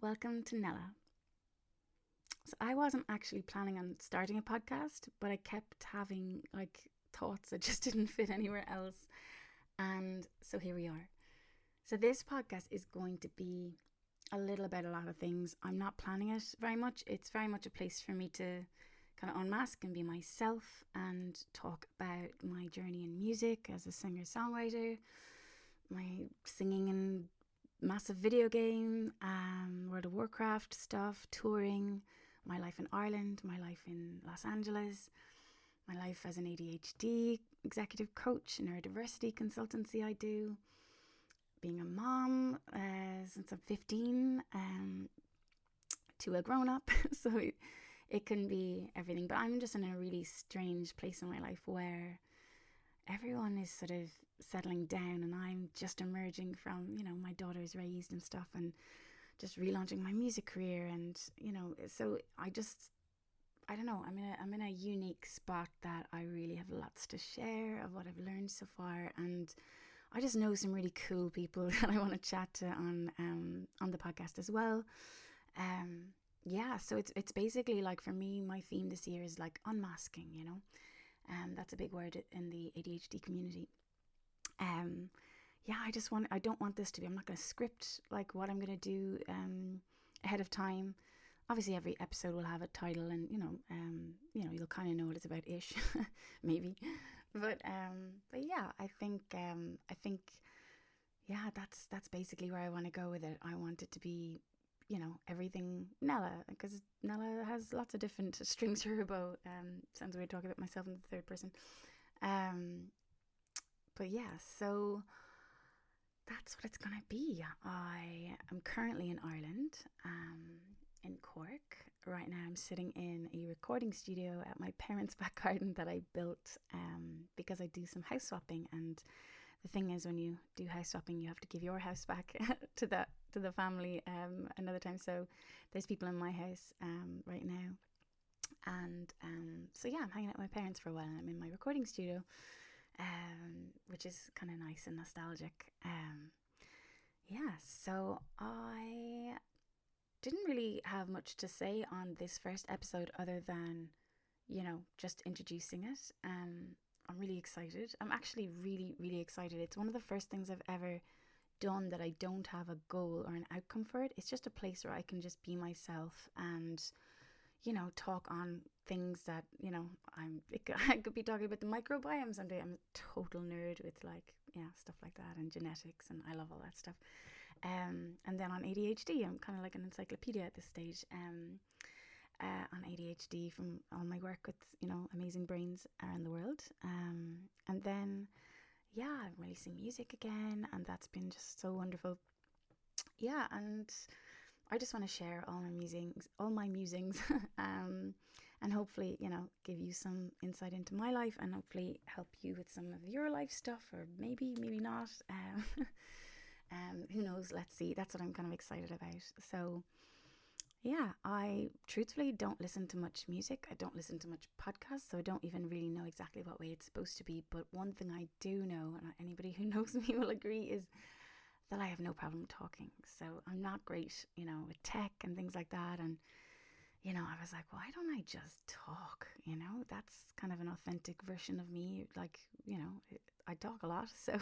welcome to Nella. So I wasn't actually planning on starting a podcast, but I kept having thoughts that just didn't fit anywhere else. And so here we are. So this podcast is going to be a little about a lot of things. I'm not planning it very much. It's very much a place for me to kind of unmask and be myself and talk about my journey in music as a singer-songwriter, my singing in massive video game, World of Warcraft stuff, touring, my life in Ireland, my life in Los Angeles, my life as an ADHD executive coach, neurodiversity consultancy I do, being a mom since I'm 15 to a grown-up. So it can be everything. But I'm just in a really strange place in my life where everyone is sort of settling down and I'm just emerging from, my daughter's raised and stuff and just relaunching my music career. And, so I don't know, I'm in a unique spot that I really have lots to share of what I've learned so far. And I just know some really cool people that I want to chat to on the podcast as well. So it's basically like, for me, my theme this year is like unmasking, that's a big word in the ADHD community. I don't want this to be, I'm not going to script like what I'm going to do ahead of time. Obviously every episode will have a title and, you'll kind of know what it's about ish, maybe. But yeah, I think, that's basically where I want to go with it. I want it to be, everything Nella, because Nella has lots of different strings to her bow. Sounds weird talking about myself in the third person. But yeah, so that's what it's gonna be. I am currently in Ireland, in Cork. Right now I'm sitting in a recording studio at my parents' back garden that I built because I do some house swapping. And the thing is, when you do house swapping, you have to give your house back to the family another time. So there's people in my house right now. And so yeah, I'm hanging out with my parents for a while and I'm in my recording studio, which is kind of nice and nostalgic. So I didn't really have much to say on this first episode other than, just introducing it. I'm really excited. I'm actually really, really excited. It's one of the first things I've ever done that I don't have a goal or an outcome for it. It's just a place where I can just be myself and, talk on things that, I could be talking about the microbiome someday. I'm a total nerd with stuff like that and genetics, and I love all that stuff. And then on ADHD, I'm kind of like an encyclopedia at this stage. On ADHD from all my work with, amazing brains around the world. And then, I'm releasing music again, and that's been just so wonderful. Yeah, and I just want to share all my musings, and hopefully, give you some insight into my life and hopefully help you with some of your life stuff, or maybe not. Who knows? Let's see. That's what I'm kind of excited about. So, yeah, I truthfully don't listen to much music. I don't listen to much podcasts, so I don't even really know exactly what way it's supposed to be. But one thing I do know, and anybody who knows me will agree, is that I have no problem talking. So I'm not great, with tech and things like that. And, I was like, why don't I just talk? That's kind of an authentic version of me. I talk a lot. So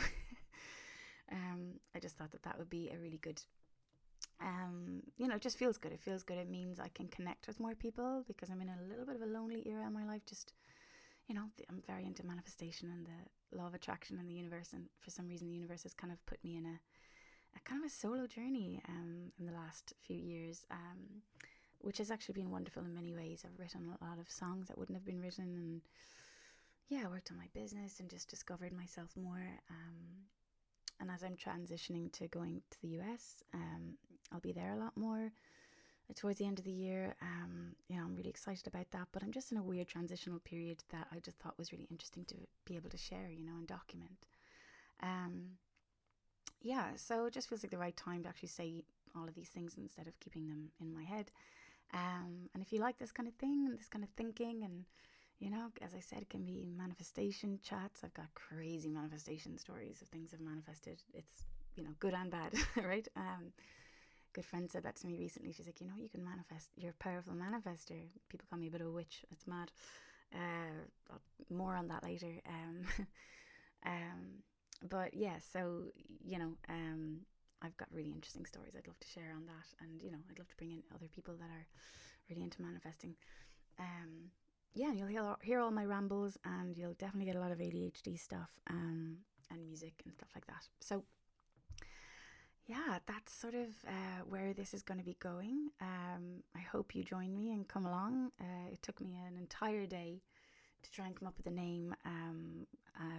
I just thought that would be a really good, it just feels good. It feels good. It means I can connect with more people because I'm in a little bit of a lonely era in my life. Just, I'm very into manifestation and the law of attraction and the universe. And for some reason, the universe has kind of put me in a kind of a solo journey in the last few years, which has actually been wonderful in many ways. I've written a lot of songs that wouldn't have been written, and worked on my business and just discovered myself more. And as I'm transitioning to going to the US, I'll be there a lot more towards the end of the year. I'm really excited about that, but I'm just in a weird transitional period that I just thought was really interesting to be able to share, and document. So it just feels like the right time to actually say all of these things instead of keeping them in my head. And if you like this kind of thing, this kind of thinking, and as I said, it can be manifestation chats. I've got crazy manifestation stories of things I've manifested. It's good and bad, right? good friend said that to me recently. She's like, you can manifest. You're a powerful manifester. People call me a bit of a witch. It's mad. More on that later. But yeah, so I've got really interesting stories I'd love to share on that, and I'd love to bring in other people that are really into manifesting. Yeah, and you'll hear all my rambles, and you'll definitely get a lot of ADHD stuff, and music and stuff like that. So yeah, that's sort of where this is going to be going. I hope you join me and come along. It took me an entire day to try and come up with a name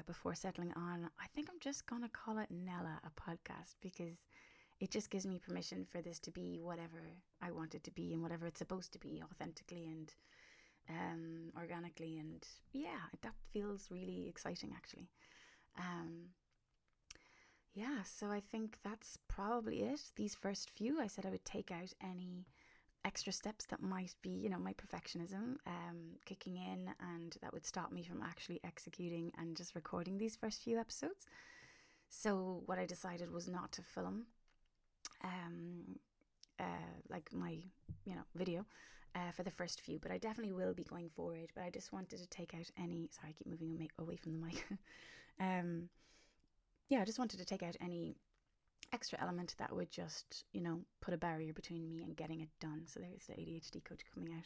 before settling on. I think I'm just going to call it Nella A Podcast, because it just gives me permission for this to be whatever I want it to be and whatever it's supposed to be, authentically and organically. And yeah, that feels really exciting, actually. Yeah, so I think that's probably it. These first few, I said I would take out any extra steps that might be, my perfectionism kicking in, and that would stop me from actually executing and just recording these first few episodes. So what I decided was not to film like my video for the first few, but I definitely will be going forward. But I just wanted to take out any, sorry, I keep moving away from the mic. I just wanted to take out any extra element that would just, put a barrier between me and getting it done. So there's the ADHD coach coming out.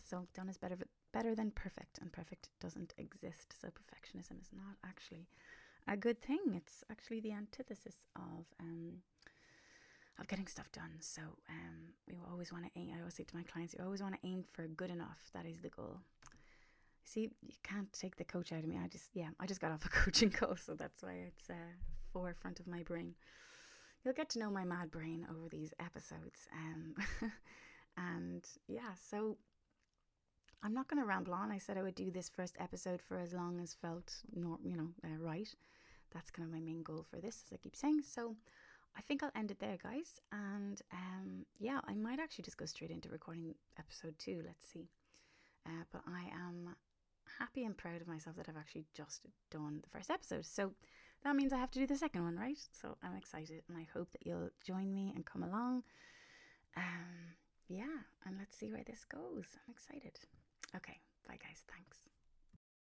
So done is better than perfect, and perfect doesn't exist. So perfectionism is not actually a good thing. It's actually the antithesis of getting stuff done. So we always want to aim. I always say to my clients, you always want to aim for good enough. That is the goal. See, you can't take the coach out of me. I just got off a coaching call, so that's why it's forefront of my brain. You'll get to know my mad brain over these episodes. And yeah, so I'm not going to ramble on. I said I would do this first episode for as long as felt right. That's kind of my main goal for this, as I keep saying. So I think I'll end it there, guys. And I might actually just go straight into recording episode 2. Let's see. But I am happy and proud of myself that I've actually just done the first episode. So that means I have to do the second one, right? So I'm excited, and I hope that you'll join me and come along. And let's see where this goes. I'm excited. Okay, bye guys, thanks.